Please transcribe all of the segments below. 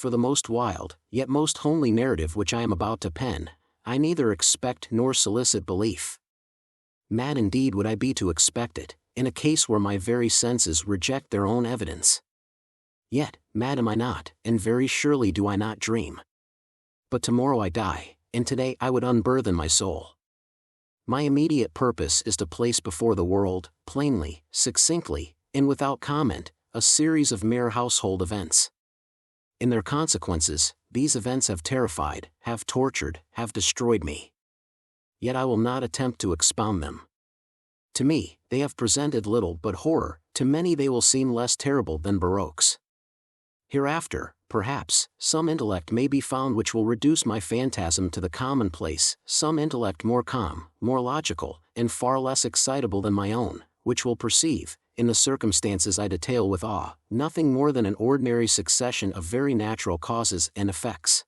for the most wild, yet most homely narrative which I am about to pen, I neither expect nor solicit belief. Mad indeed would I be to expect it, in a case where my very senses reject their own evidence. Yet, mad am I not, and very surely do I not dream. But tomorrow I die, and today I would unburthen my soul. My immediate purpose is to place before the world, plainly, succinctly, and without comment, a series of mere household events. In their consequences, these events have terrified, have tortured, have destroyed me. Yet I will not attempt to expound them. To me, they have presented little but horror, to many they will seem less terrible than baroques. Hereafter, perhaps, some intellect may be found which will reduce my phantasm to the commonplace, some intellect more calm, more logical, and far less excitable than my own, which will perceive, in the circumstances I detail with awe, nothing more than an ordinary succession of very natural causes and effects.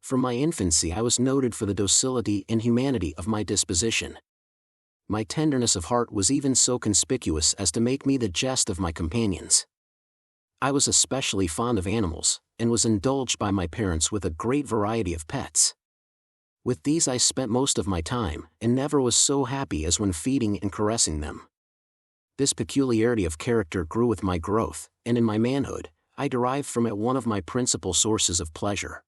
From my infancy I was noted for the docility and humanity of my disposition. My tenderness of heart was even so conspicuous as to make me the jest of my companions. I was especially fond of animals, and was indulged by my parents with a great variety of pets. With these I spent most of my time, and never was so happy as when feeding and caressing them. This peculiarity of character grew with my growth, and in my manhood, I derived from it one of my principal sources of pleasure.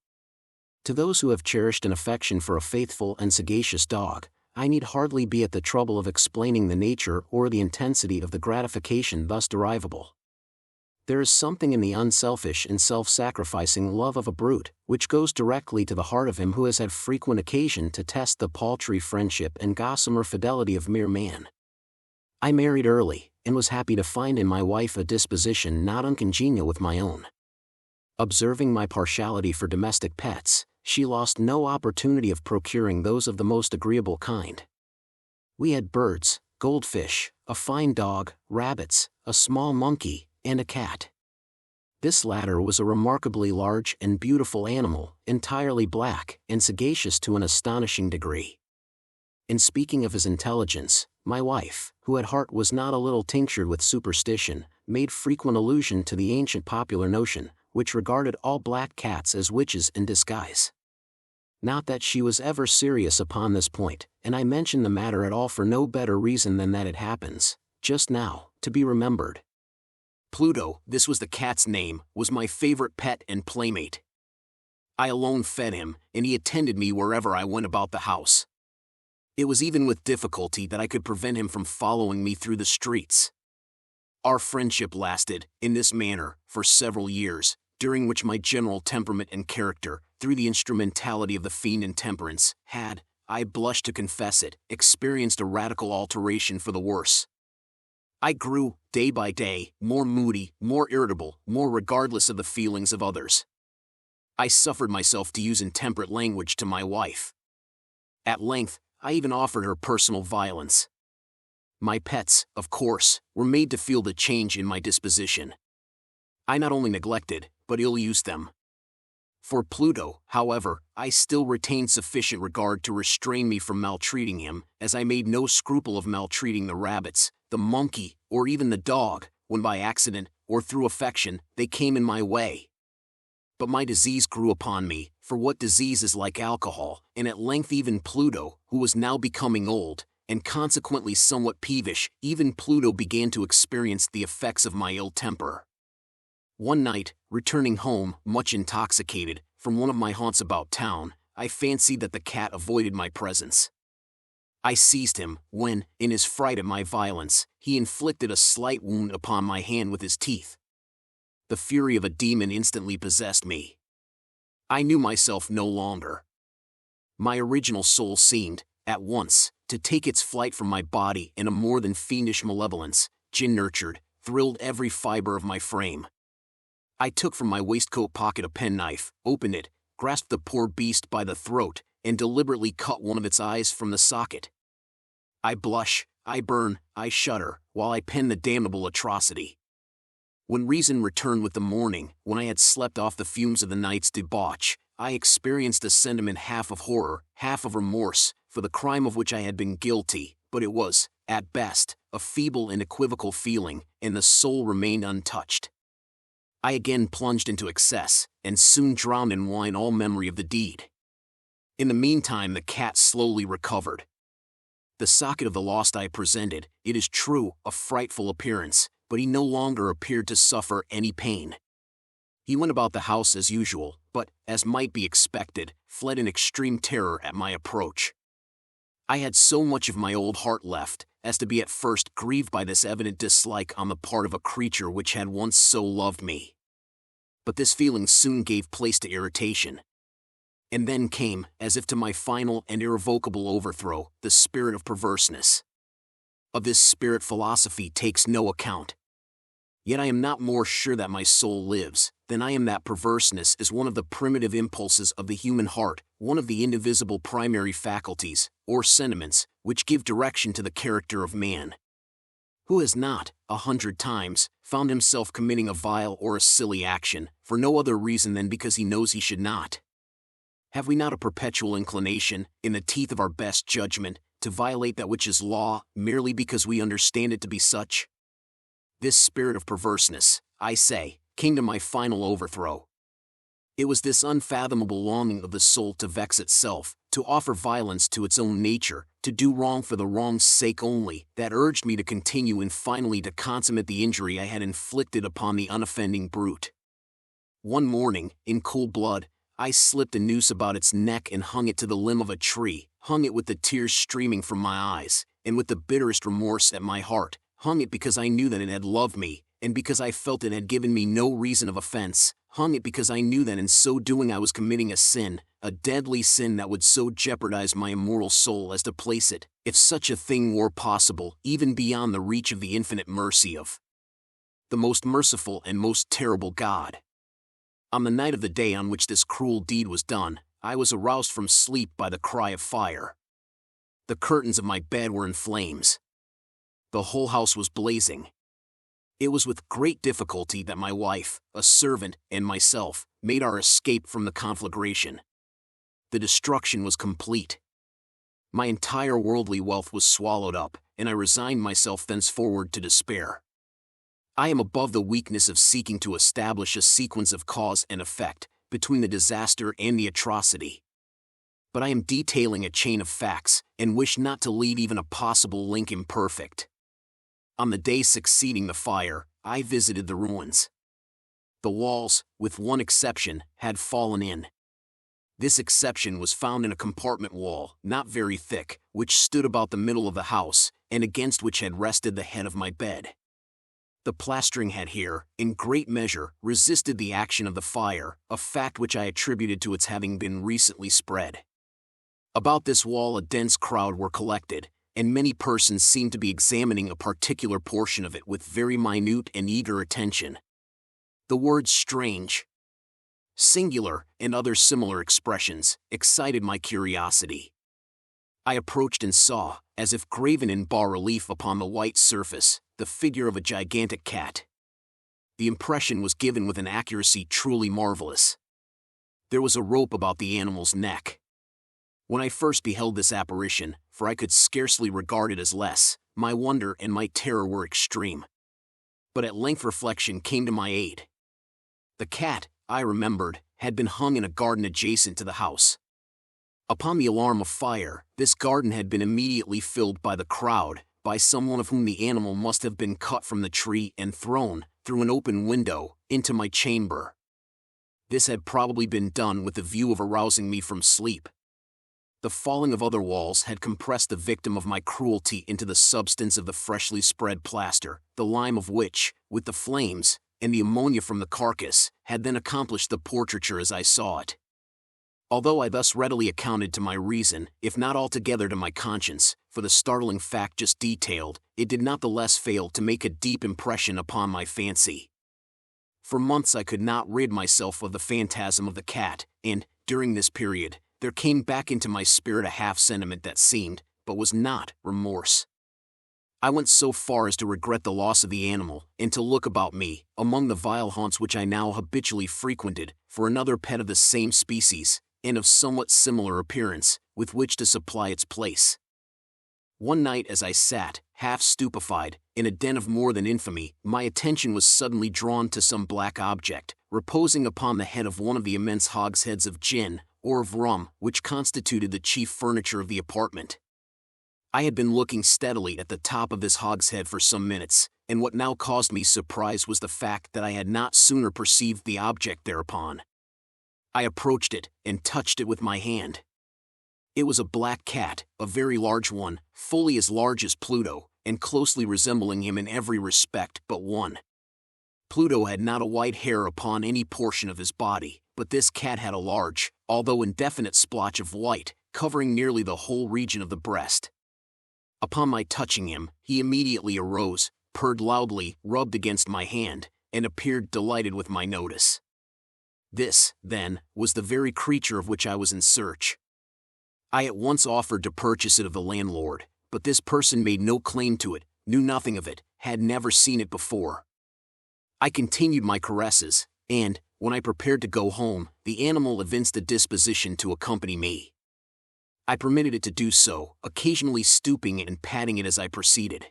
To those who have cherished an affection for a faithful and sagacious dog, I need hardly be at the trouble of explaining the nature or the intensity of the gratification thus derivable. There is something in the unselfish and self-sacrificing love of a brute, which goes directly to the heart of him who has had frequent occasion to test the paltry friendship and gossamer fidelity of mere man. I married early, and was happy to find in my wife a disposition not uncongenial with my own. Observing my partiality for domestic pets, she lost no opportunity of procuring those of the most agreeable kind. We had birds, goldfish, a fine dog, rabbits, a small monkey, and a cat. This latter was a remarkably large and beautiful animal, entirely black, and sagacious to an astonishing degree. In speaking of his intelligence, my wife, who at heart was not a little tinctured with superstition, made frequent allusion to the ancient popular notion, which regarded all black cats as witches in disguise. Not that she was ever serious upon this point, and I mention the matter at all for no better reason than that it happens, just now, to be remembered. Pluto, this was the cat's name, was my favorite pet and playmate. I alone fed him, and he attended me wherever I went about the house. It was even with difficulty that I could prevent him from following me through the streets. Our friendship lasted, in this manner, for several years, during which my general temperament and character, through the instrumentality of the fiend intemperance, had, I blush to confess it, experienced a radical alteration for the worse. I grew, day by day, more moody, more irritable, more regardless of the feelings of others. I suffered myself to use intemperate language to my wife. At length, I even offered her personal violence. My pets, of course, were made to feel the change in my disposition. I not only neglected, but ill-used them. For Pluto, however, I still retained sufficient regard to restrain me from maltreating him, as I made no scruple of maltreating the rabbits, the monkey, or even the dog, when by accident, or through affection, they came in my way. But my disease grew upon me, for what disease is like alcohol, and at length even Pluto, who was now becoming old, and consequently somewhat peevish, even Pluto began to experience the effects of my ill temper. One night, returning home, much intoxicated, from one of my haunts about town, I fancied that the cat avoided my presence. I seized him, when, in his fright at my violence, he inflicted a slight wound upon my hand with his teeth. The fury of a demon instantly possessed me. I knew myself no longer. My original soul seemed, at once, to take its flight from my body, and a more than fiendish malevolence, gin-nurtured, thrilled every fiber of my frame. I took from my waistcoat pocket a penknife, opened it, grasped the poor beast by the throat, and deliberately cut one of its eyes from the socket. I blush, I burn, I shudder, while I pen the damnable atrocity. When reason returned with the morning, when I had slept off the fumes of the night's debauch, I experienced a sentiment half of horror, half of remorse, for the crime of which I had been guilty, but it was, at best, a feeble and equivocal feeling, and the soul remained untouched. I again plunged into excess, and soon drowned in wine all memory of the deed. In the meantime, the cat slowly recovered. The socket of the lost eye presented, it is true, a frightful appearance, but he no longer appeared to suffer any pain. He went about the house as usual, but, as might be expected, fled in extreme terror at my approach. I had so much of my old heart left, as to be at first grieved by this evident dislike on the part of a creature which had once so loved me. But this feeling soon gave place to irritation. And then came, as if to my final and irrevocable overthrow, the spirit of perverseness. Of this spirit philosophy takes no account. Yet I am not more sure that my soul lives, than I am that perverseness is one of the primitive impulses of the human heart, one of the indivisible primary faculties, or sentiments, which give direction to the character of man. Who has not, 100 times, found himself committing a vile or a silly action, for no other reason than because he knows he should not? Have we not a perpetual inclination, in the teeth of our best judgment, to violate that which is law, merely because we understand it to be such? This spirit of perverseness, I say, came to my final overthrow. It was this unfathomable longing of the soul to vex itself, to offer violence to its own nature, to do wrong for the wrong's sake only, that urged me to continue and finally to consummate the injury I had inflicted upon the unoffending brute. One morning, in cold blood, I slipped a noose about its neck and hung it to the limb of a tree, hung it with the tears streaming from my eyes, and with the bitterest remorse at my heart, hung it because I knew that it had loved me, and because I felt it had given me no reason of offense, hung it because I knew that in so doing I was committing a sin, a deadly sin that would so jeopardize my immortal soul as to place it, if such a thing were possible, even beyond the reach of the infinite mercy of the most merciful and most terrible God. On the night of the day on which this cruel deed was done, I was aroused from sleep by the cry of fire. The curtains of my bed were in flames. The whole house was blazing. It was with great difficulty that my wife, a servant, and myself made our escape from the conflagration. The destruction was complete. My entire worldly wealth was swallowed up, and I resigned myself thenceforward to despair. I am above the weakness of seeking to establish a sequence of cause and effect between the disaster and the atrocity. But I am detailing a chain of facts, and wish not to leave even a possible link imperfect. On the day succeeding the fire, I visited the ruins. The walls, with one exception, had fallen in. This exception was found in a compartment wall, not very thick, which stood about the middle of the house, and against which had rested the head of my bed. The plastering had here, in great measure, resisted the action of the fire, a fact which I attributed to its having been recently spread. About this wall a dense crowd were collected, and many persons seemed to be examining a particular portion of it with very minute and eager attention. The words strange, singular, and other similar expressions excited my curiosity. I approached and saw, as if graven in bas-relief upon the white surface, the figure of a gigantic cat. The impression was given with an accuracy truly marvelous. There was a rope about the animal's neck. When I first beheld this apparition, for I could scarcely regard it as less, my wonder and my terror were extreme. But at length reflection came to my aid. The cat, I remembered, had been hung in a garden adjacent to the house. Upon the alarm of fire, this garden had been immediately filled by the crowd, by someone of whom the animal must have been cut from the tree and thrown, through an open window, into my chamber. This had probably been done with the view of arousing me from sleep. The falling of other walls had compressed the victim of my cruelty into the substance of the freshly spread plaster, the lime of which, with the flames, and the ammonia from the carcass, had then accomplished the portraiture as I saw it. Although I thus readily accounted to my reason, if not altogether to my conscience, for the startling fact just detailed, it did not the less fail to make a deep impression upon my fancy. For months I could not rid myself of the phantasm of the cat, and, during this period, there came back into my spirit a half-sentiment that seemed, but was not, remorse. I went so far as to regret the loss of the animal, and to look about me, among the vile haunts which I now habitually frequented, for another pet of the same species, and of somewhat similar appearance, with which to supply its place. One night as I sat, half stupefied, in a den of more than infamy, my attention was suddenly drawn to some black object, reposing upon the head of one of the immense hogsheads of gin, or of rum, which constituted the chief furniture of the apartment. I had been looking steadily at the top of this hogshead for some minutes, and what now caused me surprise was the fact that I had not sooner perceived the object thereupon. I approached it, and touched it with my hand. It was a black cat, a very large one, fully as large as Pluto, and closely resembling him in every respect but one. Pluto had not a white hair upon any portion of his body, but this cat had a large, although indefinite splotch of white, covering nearly the whole region of the breast. Upon my touching him, he immediately arose, purred loudly, rubbed against my hand, and appeared delighted with my notice. This, then, was the very creature of which I was in search. I at once offered to purchase it of the landlord, but this person made no claim to it, knew nothing of it, had never seen it before. I continued my caresses, and, when I prepared to go home, the animal evinced a disposition to accompany me. I permitted it to do so, occasionally stooping and patting it as I proceeded.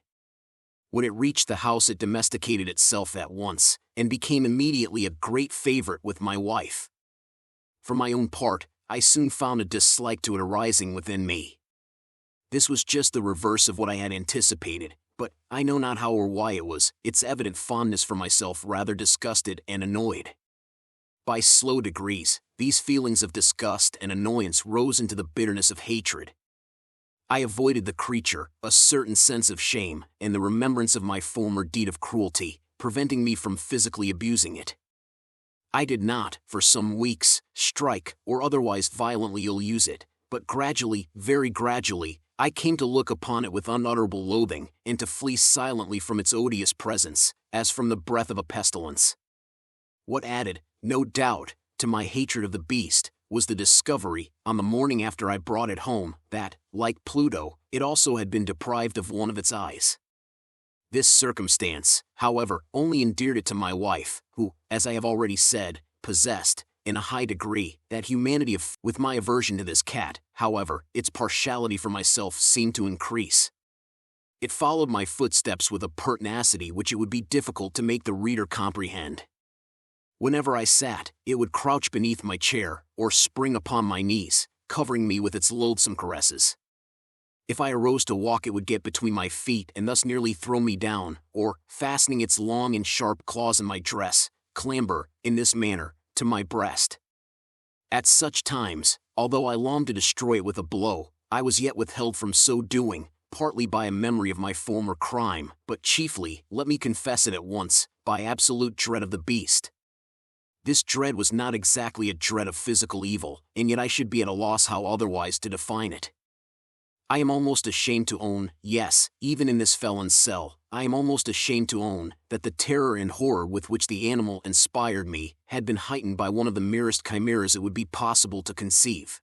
When it reached the house, it domesticated itself at once, and became immediately a great favorite with my wife. For my own part, I soon found a dislike to it arising within me. This was just the reverse of what I had anticipated, but I know not how or why it was, its evident fondness for myself rather disgusted and annoyed. By slow degrees, these feelings of disgust and annoyance rose into the bitterness of hatred. I avoided the creature, a certain sense of shame, and the remembrance of my former deed of cruelty, preventing me from physically abusing it. I did not, for some weeks, strike or otherwise violently ill-use it, but gradually, very gradually, I came to look upon it with unutterable loathing, and to flee silently from its odious presence, as from the breath of a pestilence. What added, no doubt, to my hatred of the beast, was the discovery, on the morning after I brought it home, that, like Pluto, it also had been deprived of one of its eyes. This circumstance, however, only endeared it to my wife, who, as I have already said, possessed, in a high degree, that humanity of with my aversion to this cat, however, its partiality for myself seemed to increase. It followed my footsteps with a pertinacity which it would be difficult to make the reader comprehend. Whenever I sat, it would crouch beneath my chair, or spring upon my knees, covering me with its loathsome caresses. If I arose to walk, it would get between my feet and thus nearly throw me down, or, fastening its long and sharp claws in my dress, clamber, in this manner, to my breast. At such times, although I longed to destroy it with a blow, I was yet withheld from so doing, partly by a memory of my former crime, but chiefly, let me confess it at once, by absolute dread of the beast. This dread was not exactly a dread of physical evil, and yet I should be at a loss how otherwise to define it. I am almost ashamed to own, yes, even in this felon's cell, I am almost ashamed to own, that the terror and horror with which the animal inspired me had been heightened by one of the merest chimeras it would be possible to conceive.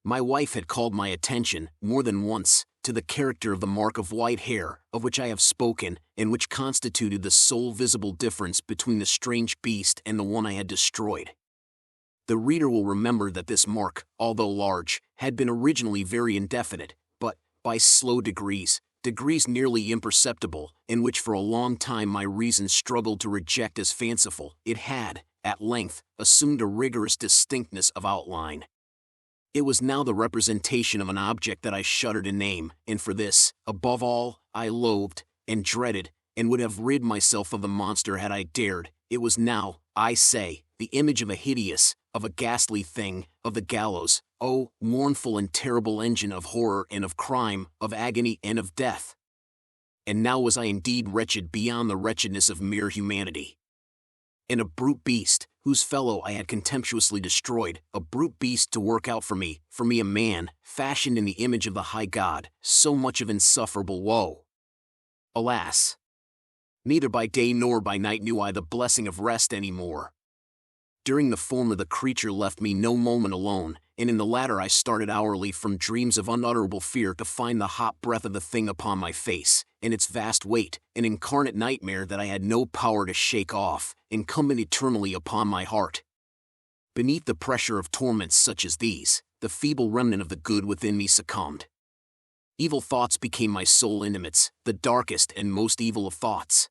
My wife had called my attention, more than once, to the character of the mark of white hair, of which I have spoken, and which constituted the sole visible difference between the strange beast and the one I had destroyed. The reader will remember that this mark, although large, had been originally very indefinite, but, by slow degrees nearly imperceptible, in which for a long time my reason struggled to reject as fanciful, it had, at length, assumed a rigorous distinctness of outline. It was now the representation of an object that I shuddered to name, and for this, above all, I loathed, and dreaded, and would have rid myself of the monster had I dared. It was now, I say, the image of a hideous, of a ghastly thing, of the gallows, oh, mournful and terrible engine of horror and of crime, of agony and of death. And now was I indeed wretched beyond the wretchedness of mere humanity. And a brute beast, whose fellow I had contemptuously destroyed, a brute beast to work out for me a man, fashioned in the image of the high God, so much of insufferable woe. Alas! Neither by day nor by night knew I the blessing of rest any more. During the former the creature left me no moment alone, and in the latter I started hourly from dreams of unutterable fear to find the hot breath of the thing upon my face, and its vast weight, an incarnate nightmare that I had no power to shake off, incumbent eternally upon my heart. Beneath the pressure of torments such as these, the feeble remnant of the good within me succumbed. Evil thoughts became my sole intimates, the darkest and most evil of thoughts.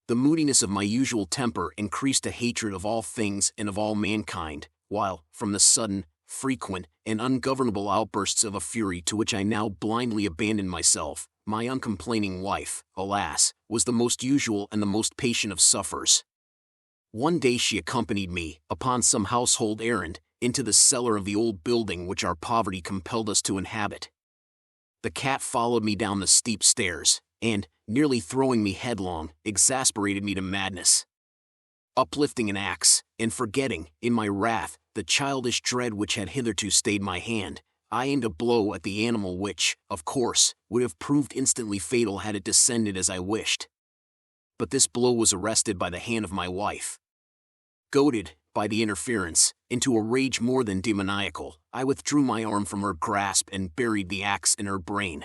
The moodiness of my usual temper increased a hatred of all things and of all mankind, while, from the sudden, frequent, and ungovernable outbursts of a fury to which I now blindly abandoned myself, my uncomplaining wife, alas, was the most usual and the most patient of sufferers. One day she accompanied me, upon some household errand, into the cellar of the old building which our poverty compelled us to inhabit. The cat followed me down the steep stairs, and, nearly throwing me headlong, exasperated me to madness. Uplifting an axe, and forgetting, in my wrath, the childish dread which had hitherto stayed my hand, I aimed a blow at the animal which, of course, would have proved instantly fatal had it descended as I wished. But this blow was arrested by the hand of my wife. Goaded, by the interference, into a rage more than demoniacal, I withdrew my arm from her grasp and buried the axe in her brain.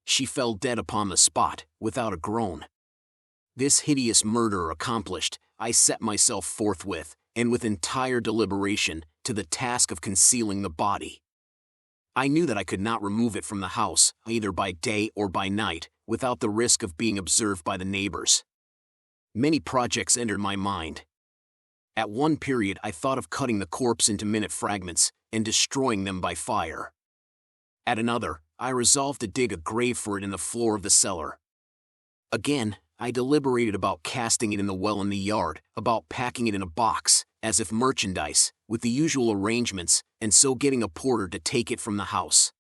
She fell dead upon the spot, without a groan. This hideous murder accomplished, I set myself forthwith, and with entire deliberation, to the task of concealing the body. I knew that I could not remove it from the house, either by day or by night, without the risk of being observed by the neighbors. Many projects entered my mind. At one period I thought of cutting the corpse into minute fragments, and destroying them by fire. At another, I resolved to dig a grave for it in the floor of the cellar. Again, I deliberated about casting it in the well in the yard, about packing it in a box, as if merchandise, with the usual arrangements, and so getting a porter to take it from the house.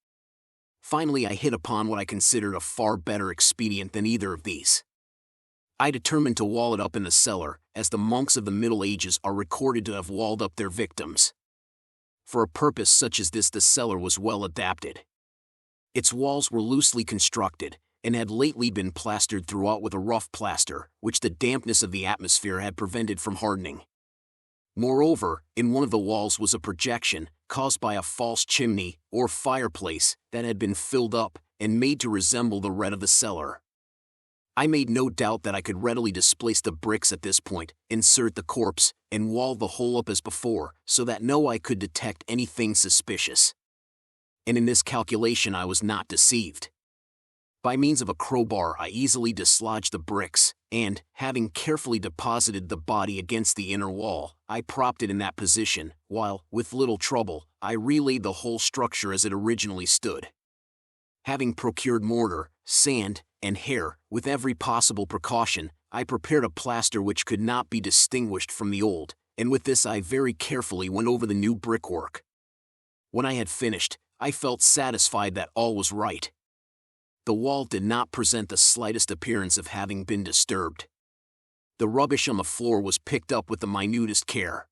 Finally I hit upon what I considered a far better expedient than either of these. I determined to wall it up in the cellar, as the monks of the Middle Ages are recorded to have walled up their victims. For a purpose such as this the cellar was well adapted. Its walls were loosely constructed, and had lately been plastered throughout with a rough plaster, which the dampness of the atmosphere had prevented from hardening. Moreover, in one of the walls was a projection, caused by a false chimney, or fireplace, that had been filled up, and made to resemble the red of the cellar. I made no doubt that I could readily displace the bricks at this point, insert the corpse, and wall the whole up as before, so that no eye could detect anything suspicious. And in this calculation I was not deceived. By means of a crowbar I easily dislodged the bricks, and, having carefully deposited the body against the inner wall, I propped it in that position, while, with little trouble, I relaid the whole structure as it originally stood. Having procured mortar, sand, and hair, with every possible precaution, I prepared a plaster which could not be distinguished from the old, and with this I very carefully went over the new brickwork. When I had finished, I felt satisfied that all was right. The wall did not present the slightest appearance of having been disturbed. The rubbish on the floor was picked up with the minutest care.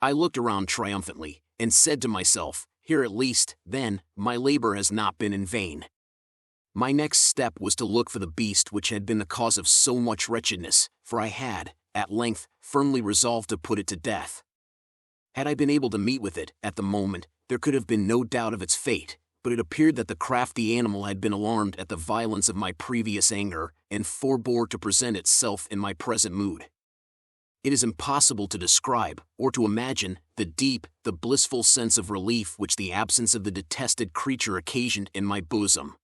I looked around triumphantly, and said to myself, here at least, then, my labor has not been in vain. My next step was to look for the beast which had been the cause of so much wretchedness, for I had, at length, firmly resolved to put it to death. Had I been able to meet with it, at the moment, there could have been no doubt of its fate, but it appeared that the crafty animal had been alarmed at the violence of my previous anger, and forbore to present itself in my present mood. It is impossible to describe, or to imagine, the deep, the blissful sense of relief which the absence of the detested creature occasioned in my bosom.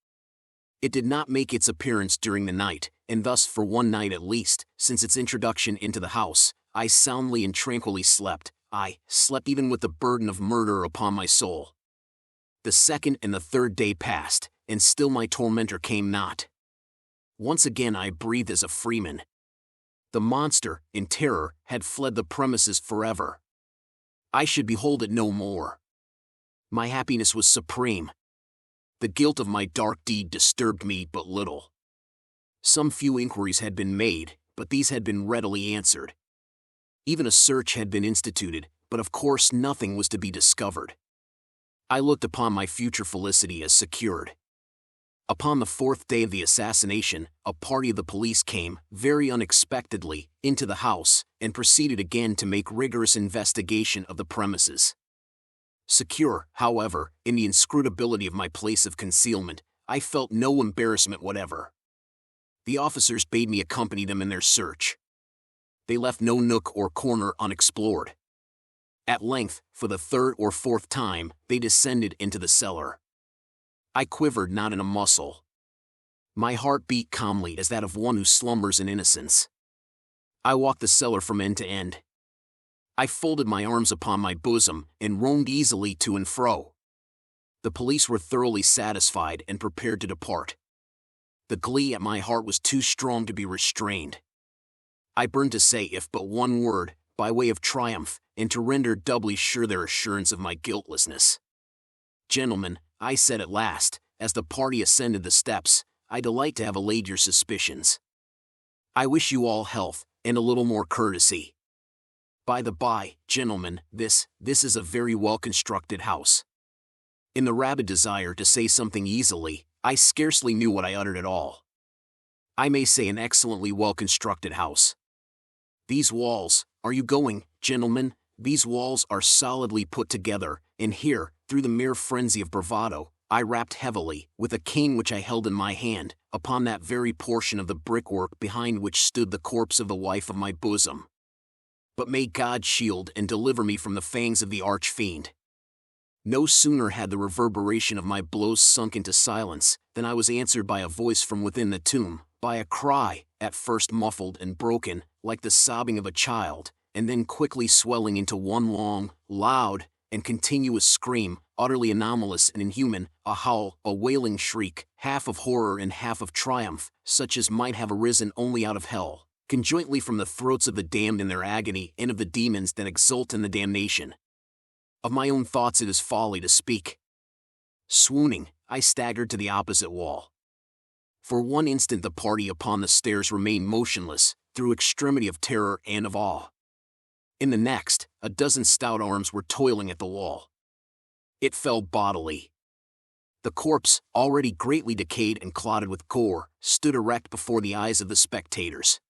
It did not make its appearance during the night, and thus for one night at least, since its introduction into the house, I soundly and tranquilly slept. I slept even with the burden of murder upon my soul. The second and the third day passed, and still my tormentor came not. Once again I breathed as a freeman. The monster, in terror, had fled the premises forever. I should behold it no more. My happiness was supreme. The guilt of my dark deed disturbed me but little. Some few inquiries had been made, but these had been readily answered. Even a search had been instituted, but of course nothing was to be discovered. I looked upon my future felicity as secured. Upon the fourth day of the assassination, a party of the police came, very unexpectedly, into the house, and proceeded again to make rigorous investigation of the premises. Secure, however, in the inscrutability of my place of concealment, I felt no embarrassment whatever. The officers bade me accompany them in their search. They left no nook or corner unexplored. At length, for the third or fourth time, they descended into the cellar. I quivered not in a muscle. My heart beat calmly as that of one who slumbers in innocence. I walked the cellar from end to end. I folded my arms upon my bosom and roamed easily to and fro. The police were thoroughly satisfied and prepared to depart. The glee at my heart was too strong to be restrained. I burned to say if but one word, by way of triumph, and to render doubly sure their assurance of my guiltlessness. Gentlemen, I said at last, as the party ascended the steps, I delight to have allayed your suspicions. I wish you all health, and a little more courtesy. By the by, gentlemen, this is a very well-constructed house. In the rabid desire to say something easily, I scarcely knew what I uttered at all. I may say an excellently well-constructed house. These walls, are you going, gentlemen? These walls are solidly put together, and here, through the mere frenzy of bravado, I rapped heavily, with a cane which I held in my hand, upon that very portion of the brickwork behind which stood the corpse of the wife of my bosom. But may God shield and deliver me from the fangs of the arch-fiend. No sooner had the reverberation of my blows sunk into silence, than I was answered by a voice from within the tomb, by a cry, at first muffled and broken, like the sobbing of a child, and then quickly swelling into one long, loud, and continuous scream, utterly anomalous and inhuman, a howl, a wailing shriek, half of horror and half of triumph, such as might have arisen only out of hell, conjointly from the throats of the damned in their agony and of the demons that exult in the damnation. Of my own thoughts it is folly to speak. Swooning, I staggered to the opposite wall. For one instant the party upon the stairs remained motionless, through extremity of terror and of awe. In the next, a dozen stout arms were toiling at the wall. It fell bodily. The corpse, already greatly decayed and clotted with gore, stood erect before the eyes of the spectators.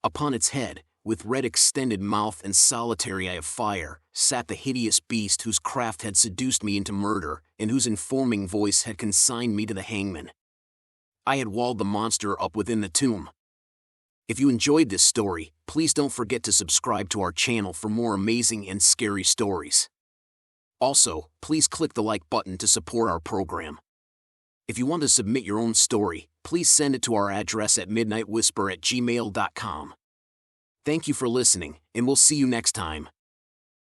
Upon its head, with red extended mouth and solitary eye of fire, sat the hideous beast whose craft had seduced me into murder, and whose informing voice had consigned me to the hangman. I had walled the monster up within the tomb. If you enjoyed this story, please don't forget to subscribe to our channel for more amazing and scary stories. Also, please click the like button to support our program. If you want to submit your own story, please send it to our address at midnightwhisper@gmail.com. Thank you for listening, and we'll see you next time.